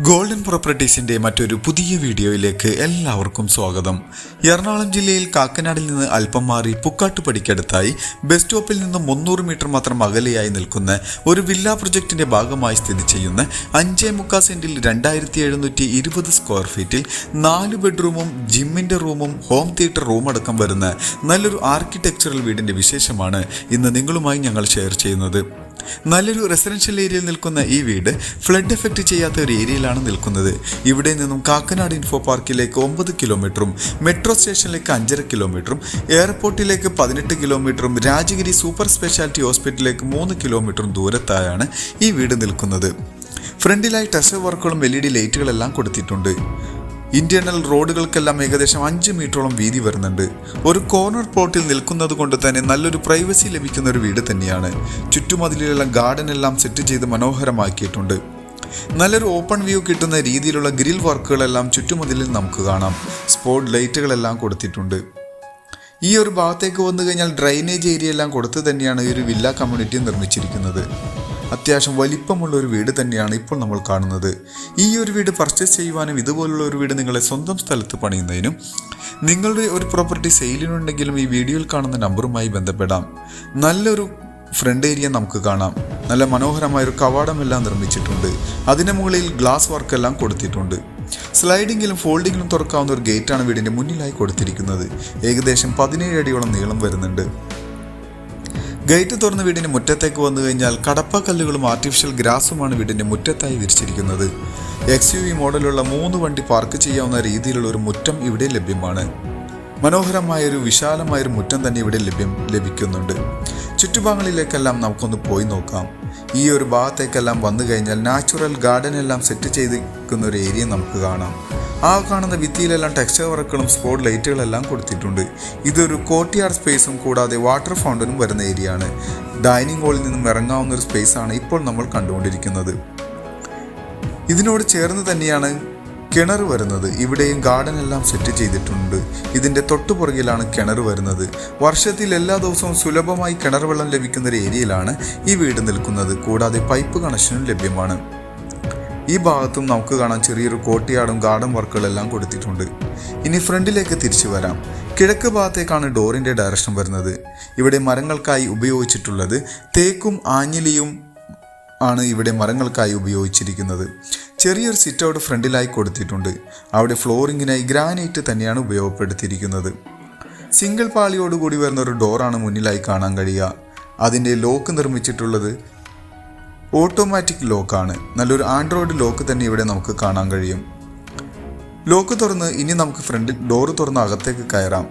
Golden പ്രോപ്പർട്ടീസിന്റെ മറ്റൊരു പുതിയ വീഡിയോയിലേക്ക് എല്ലാവർക്കും സ്വാഗതം. എറണാകുളം ജില്ലയിൽ കാക്കനാടിൽ നിന്ന് അല്പം മാറി പുക്കാട്ടുപടിക്കടുത്തായി ബസ് സ്റ്റോപ്പിൽ നിന്ന് 300 മീറ്റർ മാത്രം അകലെയായി നിൽക്കുന്ന ഒരു വില്ല പ്രൊജക്ടിന്റെ ഭാഗമായി സ്ഥിതി ചെയ്യുന്ന 5.25 സെന്റിൽ 2720 സ്ക്വയർ ഫീറ്റിൽ 4 ബെഡ്റൂമും ജിമ്മിന്റെ റൂമും ഹോം തിയേറ്റർ റൂം അടക്കം വരുന്ന നല്ലൊരു ആർക്കിടെക്ചറൽ വീടിന്റെ വിശേഷമാണ് ഇന്ന് നിങ്ങളുമായി ഞങ്ങൾ ഷെയർ ചെയ്യുന്നത്. നല്ലൊരു റെസിഡൻഷ്യൽ ഏരിയയിൽ നിൽക്കുന്ന ഈ വീട് ഫ്ലഡ് എഫക്റ്റ് ചെയ്യാത്ത ഒരു ഏരിയയിലാണ് നിൽക്കുന്നത്. ഇവിടെ നിന്നും കാക്കനാട് ഇൻഫോ പാർക്കിലേക്ക് 9 കിലോമീറ്ററും മെട്രോ സ്റ്റേഷനിലേക്ക് 5.5 കിലോമീറ്ററും എയർപോർട്ടിലേക്ക് 18 കിലോമീറ്ററും രാജഗിരി സൂപ്പർ സ്പെഷ്യാലിറ്റി ഹോസ്പിറ്റലിലേക്ക് 3 കിലോമീറ്ററും ദൂരത്തായാണ് ഈ വീട് നിൽക്കുന്നത്. ഫ്രണ്ടിലായി ടെസ്റ്റ് വർക്കുകളും LED ലൈറ്റുകളെല്ലാം കൊടുത്തിട്ടുണ്ട്. ഇന്റേണൽ റോഡുകൾക്കെല്ലാം ഏകദേശം 5 മീറ്ററോളം വീതി വരുന്നുണ്ട്. ഒരു കോർണർ പ്ലോട്ടിൽ നിൽക്കുന്നത് കൊണ്ട് തന്നെ നല്ലൊരു പ്രൈവസി ലഭിക്കുന്ന ഒരു വീട് തന്നെയാണ്. ചുറ്റുമതിലെല്ലാം ഗാർഡൻ എല്ലാം സെറ്റ് ചെയ്ത് മനോഹരമാക്കിയിട്ടുണ്ട്. നല്ലൊരു ഓപ്പൺ വ്യൂ കിട്ടുന്ന രീതിയിലുള്ള ഗ്രിൽ വർക്കുകളെല്ലാം ചുറ്റുമതിലിൽ നമുക്ക് കാണാം. സ്പോട്ട് ലൈറ്റുകളെല്ലാം കൊടുത്തിട്ടുണ്ട്. ഈ ഒരു ഭാഗത്തേക്ക് വന്നു കഴിഞ്ഞാൽ ഡ്രൈനേജ് ഏരിയ എല്ലാം കൊടുത്ത് തന്നെയാണ് ഈ ഒരു വില്ല കമ്മ്യൂണിറ്റി നിർമ്മിച്ചിരിക്കുന്നത്. അത്യാവശ്യം വലിപ്പമുള്ള ഒരു വീട് തന്നെയാണ് ഇപ്പോൾ നമ്മൾ കാണുന്നത്. ഈ ഒരു വീട് പർച്ചേസ് ചെയ്യുവാനും ഇതുപോലുള്ള ഒരു വീട് നിങ്ങളെ സ്വന്തം സ്ഥലത്ത് പണിയുന്നതിനും നിങ്ങളുടെ ഒരു പ്രോപ്പർട്ടി സെയിലിനുണ്ടെങ്കിലും ഈ വീഡിയോയിൽ കാണുന്ന നമ്പറുമായി ബന്ധപ്പെടാം. നല്ലൊരു ഫ്രണ്ട് ഏരിയ നമുക്ക് കാണാം. നല്ല മനോഹരമായൊരു കവാടമെല്ലാം നിർമ്മിച്ചിട്ടുണ്ട്. അതിന് മുകളിൽ ഗ്ലാസ് വർക്കെല്ലാം കൊടുത്തിട്ടുണ്ട്. സ്ലൈഡിങ്ങിലും ഫോൾഡിങ്ങിലും തുറക്കാവുന്ന ഒരു ഗേറ്റാണ് വീടിന്റെ മുന്നിലായി കൊടുത്തിരിക്കുന്നത്. ഏകദേശം 17 അടിയോളം നീളം വരുന്നുണ്ട്. ഗേറ്റ് തുറന്ന് വീടിന്റെ മുറ്റത്തേക്ക് വന്നു കഴിഞ്ഞാൽ കടപ്പക്കല്ലുകളും ആർട്ടിഫിഷ്യൽ ഗ്രാസുമാണ് വീടിന്റെ മുറ്റത്തായി വിരിച്ചിരിക്കുന്നത്. XUV മോഡലുള്ള 3 വണ്ടി പാർക്ക് ചെയ്യാവുന്ന രീതിയിലുള്ള ഒരു മുറ്റം ഇവിടെ ലഭ്യമാണ്. മനോഹരമായൊരു വിശാലമായൊരു മുറ്റം തന്നെ ഇവിടെ ലഭിക്കുന്നുണ്ട്. ചുറ്റുഭാഗങ്ങളിലേക്കെല്ലാം നമുക്കൊന്ന് പോയി നോക്കാം. ഈ ഒരു ഭാഗത്തേക്കെല്ലാം വന്നു കഴിഞ്ഞാൽ നാച്ചുറൽ ഗാർഡൻ എല്ലാം സെറ്റ് ചെയ്തിരിക്കുന്ന ഒരു ഏരിയ നമുക്ക് കാണാം. ആ കാണുന്ന ഭിത്തിയിലെല്ലാം ടെക്സ്ചർ വർക്കുകളും സ്പോട്ട് ലൈറ്റുകളെല്ലാം കൊടുത്തിട്ടുണ്ട്. ഇതൊരു കോർട്ട്യാർഡ് സ്പേസും കൂടാതെ വാട്ടർ ഫൗണ്ടനും വരുന്ന ഏരിയ ആണ്. ഡൈനിങ് ഹാളിൽ നിന്നും ഇറങ്ങാവുന്ന ഒരു സ്പേസ് ആണ് ഇപ്പോൾ നമ്മൾ കണ്ടുകൊണ്ടിരിക്കുന്നത്. ഇതിനോട് ചേർന്ന് തന്നെയാണ് കിണർ വരുന്നത്. ഇവിടെയും ഗാർഡൻ എല്ലാം സെറ്റ് ചെയ്തിട്ടുണ്ട്. ഇതിന്റെ തൊട്ടുപുറകിലാണ് കിണർ വരുന്നത്. വർഷത്തിൽ എല്ലാ ദിവസവും സുലഭമായി കിണർ വെള്ളം ലഭിക്കുന്ന ഒരു ഏരിയയിലാണ് ഈ വീട് നിൽക്കുന്നത്. കൂടാതെ പൈപ്പ് കണക്ഷനും ലഭ്യമാണ്. ഈ ഭാഗത്തും നമുക്ക് കാണാൻ ചെറിയൊരു കോർട്ട്യാർഡും ഗാർഡൻ വർക്കുകളെല്ലാം കൊടുത്തിട്ടുണ്ട്. ഇനി ഫ്രണ്ടിലേക്ക് തിരിച്ചു വരാം. കിഴക്ക് ഭാഗത്തേക്കാണ് ഡോറിന്റെ ഡയറക്ഷൻ വരുന്നത്. ഇവിടെ മരങ്ങൾക്കായി ഉപയോഗിച്ചിട്ടുള്ളത് തേക്കും ആഞ്ഞിലിയും ആണ് ഇവിടെ മരങ്ങൾക്കായി ഉപയോഗിച്ചിരിക്കുന്നത്. ചെറിയൊരു സിറ്റ് ഔട്ട് ഫ്രണ്ടിലായി കൊടുത്തിട്ടുണ്ട്. അവിടെ ഫ്ലോറിങ്ങിനായി ഗ്രാനൈറ്റ് തന്നെയാണ് ഉപയോഗപ്പെടുത്തിയിരിക്കുന്നത്. സിംഗിൾ പാളിയോടുകൂടി വരുന്ന ഒരു ഡോറാണ് മുന്നിലായി കാണാൻ കഴിയുക. അതിൻ്റെ ലോക്ക് നിർമ്മിച്ചിട്ടുള്ളത് ഓട്ടോമാറ്റിക് ലോക്കാണ്. നല്ലൊരു ആൻഡ്രോയിഡ് ലോക്ക് തന്നെ ഇവിടെ നമുക്ക് കാണാൻ കഴിയും. ലോക്ക് തുറന്ന് ഇനി നമുക്ക് ഫ്രണ്ടിൽ ഡോറ് തുറന്ന് അകത്തേക്ക് കയറാം.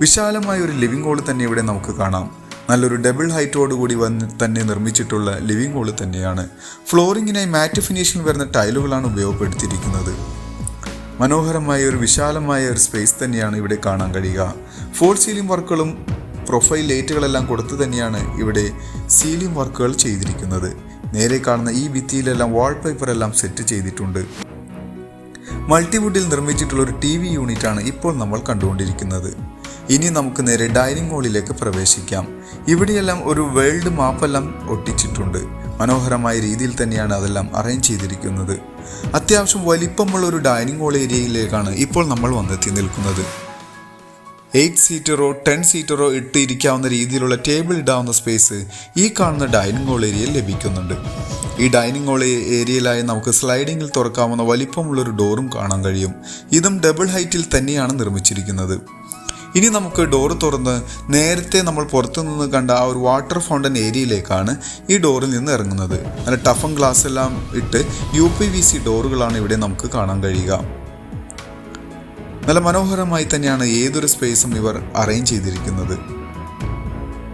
വിശാലമായ ഒരു ലിവിംഗ് ഹോൾ തന്നെ ഇവിടെ നമുക്ക് കാണാം. നല്ലൊരു ഡബിൾ ഹൈറ്റോടുകൂടി തന്നെ നിർമ്മിച്ചിട്ടുള്ള ലിവിംഗ് ഹോൾ തന്നെയാണ്. ഫ്ലോറിങ്ങിനായി മാറ്റ് ഫിനിഷിൽ വരുന്ന ടൈലുകളാണ് ഉപയോഗപ്പെടുത്തിയിരിക്കുന്നത്. മനോഹരമായ ഒരു വിശാലമായ ഒരു സ്പേസ് തന്നെയാണ് ഇവിടെ കാണാൻ കഴിയുക. ഫോൾ സീലിംഗ് വർക്കുകളും പ്രൊഫൈൽ ലൈറ്റുകളെല്ലാം കൊടുത്ത് തന്നെയാണ് ഇവിടെ സീലിംഗ് വർക്കുകൾ ചെയ്തിരിക്കുന്നത്. നേരെ കാണുന്ന ഈ ഭിത്തിയിലെല്ലാം വാൾപേപ്പർ എല്ലാം സെറ്റ് ചെയ്തിട്ടുണ്ട്. മൾട്ടിവുഡിൽ നിർമ്മിച്ചിട്ടുള്ള ഒരു TV യൂണിറ്റാണ് ഇപ്പോൾ നമ്മൾ കണ്ടുകൊണ്ടിരിക്കുന്നത്. ഇനി നമുക്ക് നേരെ ഡൈനിങ് ഹാളിലേക്ക് പ്രവേശിക്കാം. ഇവിടെയെല്ലാം ഒരു വേൾഡ് മാപ്പെല്ലാം ഒട്ടിച്ചിട്ടുണ്ട്. മനോഹരമായ രീതിയിൽ തന്നെയാണ് അതെല്ലാം അറേഞ്ച് ചെയ്തിരിക്കുന്നത്. അത്യാവശ്യം വലിപ്പമുള്ള ഒരു ഡൈനിങ് ഹാൾ ഏരിയയിലേക്കാണ് ഇപ്പോൾ നമ്മൾ വന്നെത്തി നിൽക്കുന്നത്. 8 സീറ്ററോ 10 സീറ്ററോ ഇട്ട് ഇരിക്കാവുന്ന രീതിയിലുള്ള ടേബിൾ ഇടാവുന്ന സ്പേസ് ഈ കാണുന്ന ഡൈനിങ് ഹാൾ ഏരിയയിൽ ലഭിക്കുന്നുണ്ട്. ഈ ഡൈനിങ് ഹാൾ ഏരിയയിലായി നമുക്ക് സ്ലൈഡിങ്ങിൽ തുറക്കാവുന്ന വലിപ്പമുള്ളൊരു ഡോറും കാണാൻ കഴിയും. ഇതും ഡബിൾ ഹൈറ്റിൽ തന്നെയാണ് നിർമ്മിച്ചിരിക്കുന്നത്. ഇനി നമുക്ക് ഡോറ് തുറന്ന് നേരത്തെ നമ്മൾ പുറത്തുനിന്ന് കണ്ട ആ ഒരു വാട്ടർ ഫൗണ്ടൻ ഏരിയയിലേക്കാണ് ഈ ഡോറിൽ നിന്ന് ഇറങ്ങുന്നത്. നല്ല ടഫൻ ഗ്ലാസ് എല്ലാം ഇട്ട് UPVC ഡോറുകളാണ് ഇവിടെ നമുക്ക് കാണാൻ കഴിയുക. നല്ല മനോഹരമായി തന്നെയാണ് ഏതൊരു സ്പേസും ഇവർ അറേഞ്ച് ചെയ്തിരിക്കുന്നത്.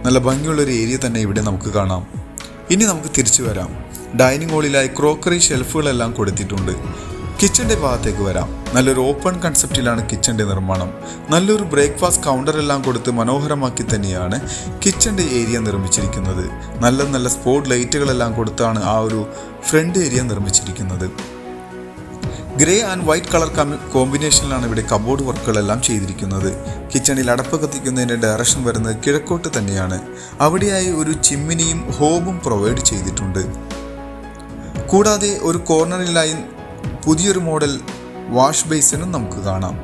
നല്ല ഭംഗിയുള്ളൊരു ഏരിയ തന്നെ ഇവിടെ നമുക്ക് കാണാം. ഇനി നമുക്ക് തിരിച്ചു വരാം. ഡൈനിങ് ഹാളിലായി ക്രോക്കറി ഷെൽഫുകളെല്ലാം കൊടുത്തിട്ടുണ്ട്. കിച്ചന്റെ ഭാഗത്തേക്ക് വരാം. നല്ലൊരു ഓപ്പൺ കൺസെപ്റ്റിലാണ് കിച്ചന്റെ നിർമ്മാണം. നല്ലൊരു ബ്രേക്ക്ഫാസ്റ്റ് കൗണ്ടർ എല്ലാം കൊടുത്ത് മനോഹരമാക്കി തന്നെയാണ് കിച്ചന്റെ ഏരിയ നിർമ്മിച്ചിരിക്കുന്നത്. നല്ല സ്പോട്ട് ലൈറ്റുകളെല്ലാം കൊടുത്താണ് ആ ഒരു ഫ്രണ്ട് ഏരിയ നിർമ്മിച്ചിരിക്കുന്നത്. ഗ്രേ ആൻഡ് വൈറ്റ് കളർ കോമ്പിനേഷനിലാണ് ഇവിടെ കബോർഡ് വർക്കുകളെല്ലാം ചെയ്തിരിക്കുന്നത്. കിച്ചണിൽ അടപ്പ് കത്തിക്കുന്നതിൻ്റെ ഡയറക്ഷൻ വരുന്നത് കിഴക്കോട്ട് തന്നെയാണ്. അവിടെയായി ഒരു ചിമ്മിനിയും ഹോബും പ്രൊവൈഡ് ചെയ്തിട്ടുണ്ട്. കൂടാതെ ഒരു കോർണറിലായി പുതിയൊരു മോഡൽ വാഷ് ബേസിനും നമുക്ക് കാണാം.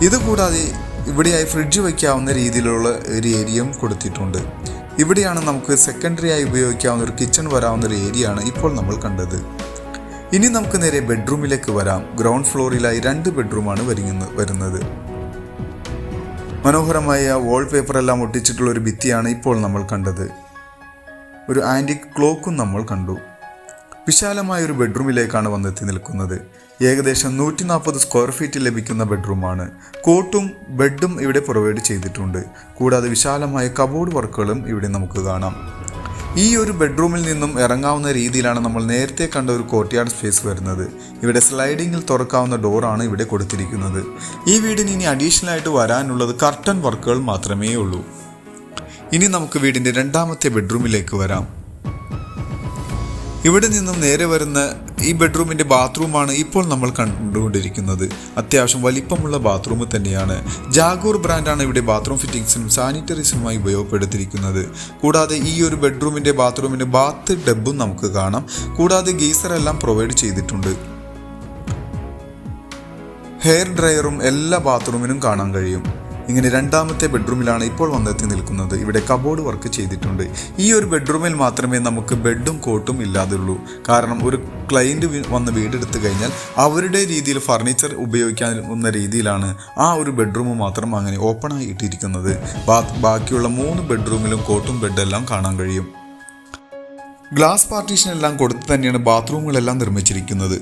ഇതുകൂടാതെ ഇവിടെയായി ഫ്രിഡ്ജ് വയ്ക്കാവുന്ന രീതിയിലുള്ള ഒരു ഏരിയയും കൊടുത്തിട്ടുണ്ട്. ഇവിടെയാണ് നമുക്ക് സെക്കൻഡറി ആയി ഉപയോഗിക്കാവുന്ന ഒരു കിച്ചൺ വരാവുന്ന ഒരു ഏരിയ ആണ് ഇപ്പോൾ നമ്മൾ കണ്ടത്. ഇനി നമുക്ക് നേരെ ബെഡ്റൂമിലേക്ക് വരാം. ഗ്രൗണ്ട് ഫ്ലോറിലായി 2 ബെഡ്റൂമാണ് വരുന്നത്. മനോഹരമായ വാൾപേപ്പർ എല്ലാം ഒട്ടിച്ചിട്ടുള്ള ഒരു ഭിത്തിയാണ് ഇപ്പോൾ നമ്മൾ കണ്ടത്. ഒരു ആൻറ്റിക് ക്ലോക്കും നമ്മൾ കണ്ടു. വിശാലമായ ഒരു ബെഡ്റൂമിലേക്കാണ് വന്നെത്തി നിൽക്കുന്നത്. ഏകദേശം 140 സ്ക്വയർ ഫീറ്റ് ലഭിക്കുന്ന ബെഡ്റൂമാണ്. കോട്ടും ബെഡും ഇവിടെ പ്രൊവൈഡ് ചെയ്തിട്ടുണ്ട്. കൂടാതെ വിശാലമായ കബോർഡ് വർക്കുകളും ഇവിടെ നമുക്ക് കാണാം. ഈ ഒരു ബെഡ്റൂമിൽ നിന്നും ഇറങ്ങാവുന്ന രീതിയിലാണ് നമ്മൾ നേരത്തെ കണ്ട ഒരു കോർട്ട്യാർഡ് സ്പേസ് വരുന്നത്. ഇവിടെ സ്ലൈഡിങ്ങിൽ തുറക്കാവുന്ന ഡോറാണ് ഇവിടെ കൊടുത്തിരിക്കുന്നത്. ഈ വീടിന് ഇനി അഡീഷണൽ ആയിട്ട് വരാനുള്ളത് കർട്ടൻ വർക്കുകൾ മാത്രമേ ഉള്ളൂ. ഇനി നമുക്ക് വീടിൻ്റെ 2ാമത്തെ ബെഡ്റൂമിലേക്ക് വരാം. ഇവിടെ നിന്നും നേരെ വരുന്ന ഈ ബെഡ്റൂമിൻ്റെ ബാത്റൂമാണ് ഇപ്പോൾ നമ്മൾ കണ്ടുകൊണ്ടിരിക്കുന്നത്. അത്യാവശ്യം വലിപ്പമുള്ള ബാത്റൂം തന്നെയാണ്. ജാഗൂർ ബ്രാൻഡാണ് ഇവിടെ ബാത്റൂം ഫിറ്റിംഗ്സിനും സാനിറ്ററീസിനുമായി ഉപയോഗപ്പെടുത്തിയിരിക്കുന്നത്. കൂടാതെ ഈ ഒരു ബെഡ്റൂമിൻ്റെ ബാത്റൂമിന് ബാത്ത് ടബും നമുക്ക് കാണാം. കൂടാതെ ഗീസർ എല്ലാം പ്രൊവൈഡ് ചെയ്തിട്ടുണ്ട്. ഹെയർ ഡ്രയറും എല്ലാ ബാത്റൂമിനും കാണാൻ കഴിയും. ഇങ്ങനെ 2ാമത്തെ ബെഡ്റൂമിലാണ് ഇപ്പോൾ വന്നെത്തി നിൽക്കുന്നത്. ഇവിടെ കബോർഡ് വർക്ക് ചെയ്തിട്ടുണ്ട്. ഈ ഒരു ബെഡ്റൂമിൽ മാത്രമേ നമുക്ക് ബെഡും കോട്ടും ഇല്ലാതുള്ളൂ. കാരണം ഒരു ക്ലയൻറ്റ് വന്ന് വീടെടുത്ത് കഴിഞ്ഞാൽ അവരുടെ രീതിയിൽ ഫർണിച്ചർ ഉപയോഗിക്കാവുന്ന രീതിയിലാണ് ആ ഒരു ബെഡ്റൂം മാത്രം അങ്ങനെ ഓപ്പണായി ഇട്ടിരിക്കുന്നത്. ബാക്കിയുള്ള 3 ബെഡ്റൂമിലും കോട്ടും ബെഡെല്ലാം കാണാൻ കഴിയും. ഗ്ലാസ് പാർട്ടീഷൻ എല്ലാം കൊടുത്ത് തന്നെയാണ് ബാത്റൂമുകളെല്ലാം നിർമ്മിച്ചിരിക്കുന്നത്.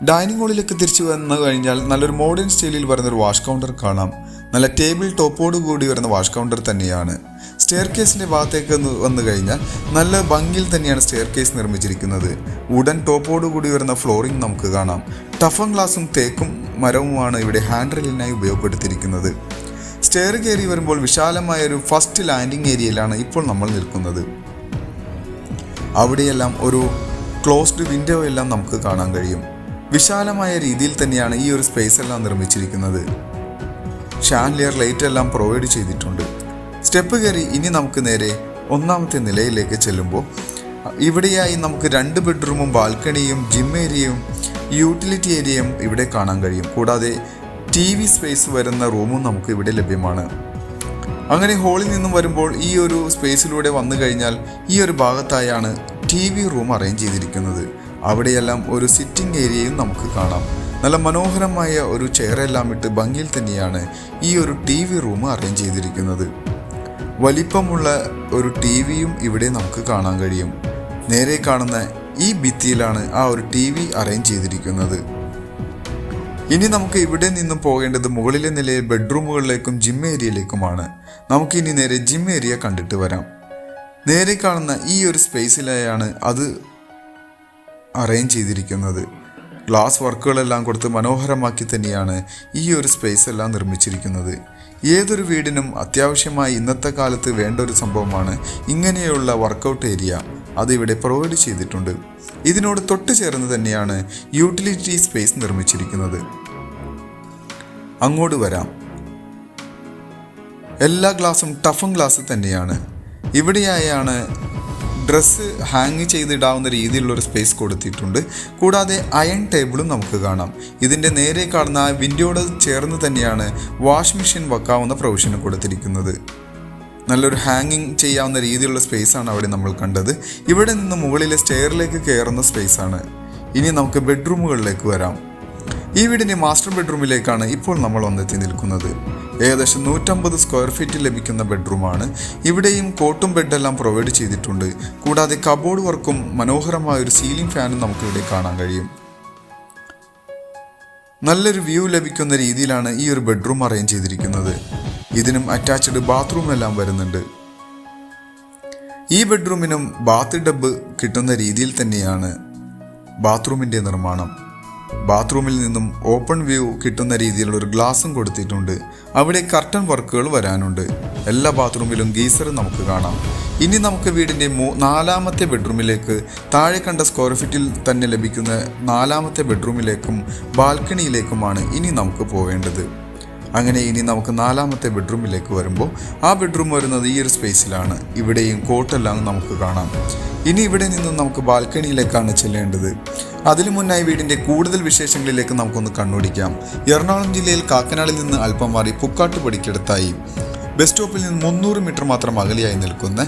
ഡൈനിങ് ഹാളിലേക്ക് തിരിച്ചു വന്നു കഴിഞ്ഞാൽ നല്ലൊരു മോഡേൺ സ്റ്റൈലിൽ വരുന്നൊരു വാഷ് കൗണ്ടർ കാണാം. നല്ല ടേബിൾ ടോപ്പോട് കൂടി വരുന്ന വാഷ് കൗണ്ടർ തന്നെയാണ്. സ്റ്റെയർ കേസിൻ്റെ ഭാഗത്തേക്ക് വന്നു കഴിഞ്ഞാൽ നല്ല ഭംഗിയിൽ തന്നെയാണ് സ്റ്റെയർ കേസ് നിർമ്മിച്ചിരിക്കുന്നത്. വുഡൻ ടോപ്പോട് കൂടി വരുന്ന ഫ്ലോറിംഗ് നമുക്ക് കാണാം. ടഫൻ ഗ്ലാസും തേക്കും മരവുമാണ് ഇവിടെ ഹാൻഡ് റെയിലിനായി ഉപയോഗപ്പെടുത്തിയിരിക്കുന്നത്. സ്റ്റെയർ കയറി വരുമ്പോൾ വിശാലമായ ഒരു ഫസ്റ്റ് ലാൻഡിംഗ് ഏരിയയിലാണ് ഇപ്പോൾ നമ്മൾ നിൽക്കുന്നത്. അവിടെയെല്ലാം ഒരു ക്ലോസ്ഡ് വിൻഡോ എല്ലാം നമുക്ക് കാണാൻ കഴിയും. വിശാലമായ രീതിയിൽ തന്നെയാണ് ഈ ഒരു സ്പേസ് എല്ലാം നിർമ്മിച്ചിരിക്കുന്നത്. ഷാൻലിയർ ലൈറ്റ് എല്ലാം പ്രൊവൈഡ് ചെയ്തിട്ടുണ്ട്. സ്റ്റെപ്പ് കയറി ഇനി നമുക്ക് നേരെ 1ാമത്തെ നിലയിലേക്ക് ചെല്ലുമ്പോൾ ഇവിടെയായി നമുക്ക് 2 ബെഡ്റൂമും ബാൽക്കണിയും ജിം ഏരിയയും യൂട്ടിലിറ്റി ഏരിയയും ഇവിടെ കാണാൻ കഴിയും. കൂടാതെ TV സ്പേസ് വരുന്ന റൂമും നമുക്ക് ഇവിടെ ലഭ്യമാണ്. അങ്ങനെ ഹോളിൽ നിന്നും വരുമ്പോൾ ഈ ഒരു സ്പേസിലൂടെ വന്നു കഴിഞ്ഞാൽ ഈ ഒരു ഭാഗത്തായാണ് TV റൂം അറേഞ്ച് ചെയ്തിരിക്കുന്നത്. അവിടെയെല്ലാം ഒരു സിറ്റിംഗ് ഏരിയയും നമുക്ക് കാണാം. നല്ല മനോഹരമായ ഒരു ചെയറെല്ലാം ഇട്ട് ഭംഗിയിൽ തന്നെയാണ് ഈ ഒരു TV റൂം അറേഞ്ച് ചെയ്തിരിക്കുന്നത്. വലിപ്പമുള്ള ഒരു TVയും ഇവിടെ നമുക്ക് കാണാൻ കഴിയും. നേരെ കാണുന്ന ഈ ഭിത്തിയിലാണ് ആ ഒരു TV അറേഞ്ച് ചെയ്തിരിക്കുന്നത്. ഇനി നമുക്ക് ഇവിടെ നിന്നും പോകേണ്ടത് മുകളിലെ നിലയിൽ ബെഡ്റൂമുകളിലേക്കും ജിം ഏരിയയിലേക്കുമാണ്. നമുക്കിനി നേരെ ജിം ഏരിയ കണ്ടിട്ട് വരാം. നേരെ കാണുന്ന ഈ ഒരു സ്പേസിലായാണ് അത് അറേഞ്ച് ചെയ്തിരിക്കുന്നത്. ഗ്ലാസ് വർക്കുകളെല്ലാം കൊടുത്ത് മനോഹരമാക്കി തന്നെയാണ് ഈ ഒരു സ്പേസ് എല്ലാം നിർമ്മിച്ചിരിക്കുന്നത്. ഏതൊരു വീടിനും അത്യാവശ്യമായി ഇന്നത്തെ കാലത്ത് വേണ്ട ഒരു സംഭവമാണ് ഇങ്ങനെയുള്ള വർക്കൗട്ട് ഏരിയ. അതിവിടെ പ്രൊവൈഡ് ചെയ്തിട്ടുണ്ട്. ഇതിനോട് തൊട്ട് ചേർന്ന് തന്നെയാണ് യൂട്ടിലിറ്റി സ്പേസ് നിർമ്മിച്ചിരിക്കുന്നത്. അങ്ങോട്ട് വരാം. എല്ലാ ഗ്ലാസും ടഫൻ ഗ്ലാസ് തന്നെയാണ്. ഇവിടെയായാണ് ഡ്രസ്സ് ഹാങ് ചെയ്തിടാവുന്ന രീതിയിലുള്ളൊരു സ്പേസ് കൊടുത്തിട്ടുണ്ട്. കൂടാതെ അയൺ ടേബിളും നമുക്ക് കാണാം. ഇതിൻ്റെ നേരെ കാണുന്ന വിൻഡോയോട് ചേർന്ന് തന്നെയാണ് വാഷ് മെഷീൻ വെക്കാവുന്ന പ്രൊവിഷനും കൊടുത്തിരിക്കുന്നത്. നല്ലൊരു ഹാങ്ങിങ് ചെയ്യാവുന്ന രീതിയിലുള്ള സ്പേസാണ് അവിടെ നമ്മൾ കണ്ടത്. ഇവിടെ നിന്ന് മുകളിലെ സ്റ്റെയറിലേക്ക് കയറുന്ന സ്പേസാണ്. ഇനി നമുക്ക് ബെഡ്റൂമുകളിലേക്ക് വരാം. ഈ വീടിൻ്റെ മാസ്റ്റർ ബെഡ്റൂമിലേക്കാണ് ഇപ്പോൾ നമ്മൾ വന്നെത്തി നിൽക്കുന്നത്. ഏകദേശം 150 സ്ക്വയർ ഫീറ്റ് ലഭിക്കുന്ന ബെഡ്റൂമാണ്. ഇവിടെയും കോട്ടും ബെഡെല്ലാം പ്രൊവൈഡ് ചെയ്തിട്ടുണ്ട്. കൂടാതെ കബോർഡ് വർക്കും മനോഹരമായ ഒരു സീലിംഗ് ഫാനും നമുക്കിവിടെ കാണാൻ കഴിയും. നല്ലൊരു വ്യൂ ലഭിക്കുന്ന രീതിയിലാണ് ഈ ഒരു ബെഡ്റൂം അറേഞ്ച് ചെയ്തിരിക്കുന്നത്. ഇതിനും അറ്റാച്ച്ഡ് ബാത്റൂം എല്ലാം വരുന്നുണ്ട്. ഈ ബെഡ്റൂമിനും ബാത്ത് ടബ് കിട്ടുന്ന രീതിയിൽ തന്നെയാണ് ബാത്റൂമിൻ്റെ നിർമ്മാണം. ബാത്റൂമിൽ നിന്നും ഓപ്പൺ വ്യൂ കിട്ടുന്ന രീതിയിലുള്ള ഒരു ഗ്ലാസും കൊടുത്തിട്ടുണ്ട്. അവിടെ കർട്ടൻ വർക്കുകൾ വരാനുണ്ട്. എല്ലാ ബാത്റൂമിലും ഗീസർ നമുക്ക് കാണാം. ഇനി നമുക്ക് വീടിൻ്റെ 4ാമത്തെ ബെഡ്റൂമിലേക്ക് താഴെ കണ്ട സ്ക്വയർ ഫീറ്റിൽ തന്നെ ലഭിക്കുന്ന 4ാമത്തെ ബെഡ്റൂമിലേക്കും ബാൽക്കണിയിലേക്കുമാണ് ഇനി നമുക്ക് പോവേണ്ടത്. അങ്ങനെ ഇനി നമുക്ക് 4ാമത്തെ ബെഡ്റൂമിലേക്ക് വരുമ്പോൾ ആ ബെഡ്റൂം വരുന്നത് ഈ ഒരു സ്പേസിലാണ്. ഇവിടെയും കോട്ടെല്ലാം നമുക്ക് കാണാം. ഇനി ഇവിടെ നിന്നും നമുക്ക് ബാൽക്കണിയിലേക്കാണ് ചെല്ലേണ്ടത്. അതിനു മുന്നായി വീടിന്റെ കൂടുതൽ വിശേഷങ്ങളിലേക്ക് നമുക്കൊന്ന് കണ്ണോടിക്കാം. എറണാകുളം ജില്ലയിൽ കാക്കനാടിൽ നിന്ന് അല്പം മാറി പുക്കാട്ടുപടിക്കടുത്തായി ബസ് സ്റ്റോപ്പിൽ നിന്ന് 300 മീറ്റർ മാത്രം അകലെയായി നിൽക്കുന്ന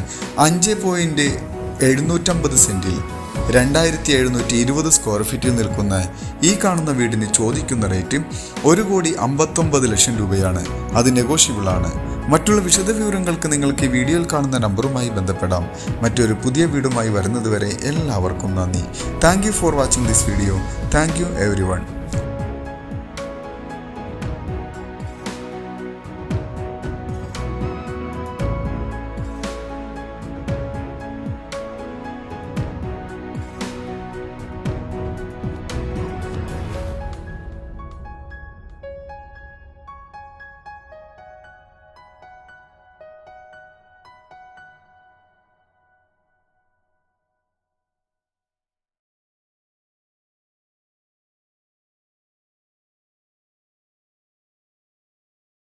5.750 സെന്റിൽ 2720 സ്ക്വയർ ഫീറ്റിൽ നിൽക്കുന്ന ഈ കാണുന്ന വീടിന് ചോദിക്കുന്ന റേറ്റ് 1,59 ലക്ഷം രൂപയാണ്. അത് നെഗോഷ്യബിൾ ആണ്. മറ്റുള്ള വിശദവിവരങ്ങൾക്ക് നിങ്ങൾക്ക് ഈ വീഡിയോയിൽ കാണുന്ന നമ്പറുമായി ബന്ധപ്പെടാം. മറ്റൊരു പുതിയ വീടുമായി വരുന്നതുവരെ എല്ലാവർക്കും നന്ദി. Thank you for watching this video. Thank you everyone.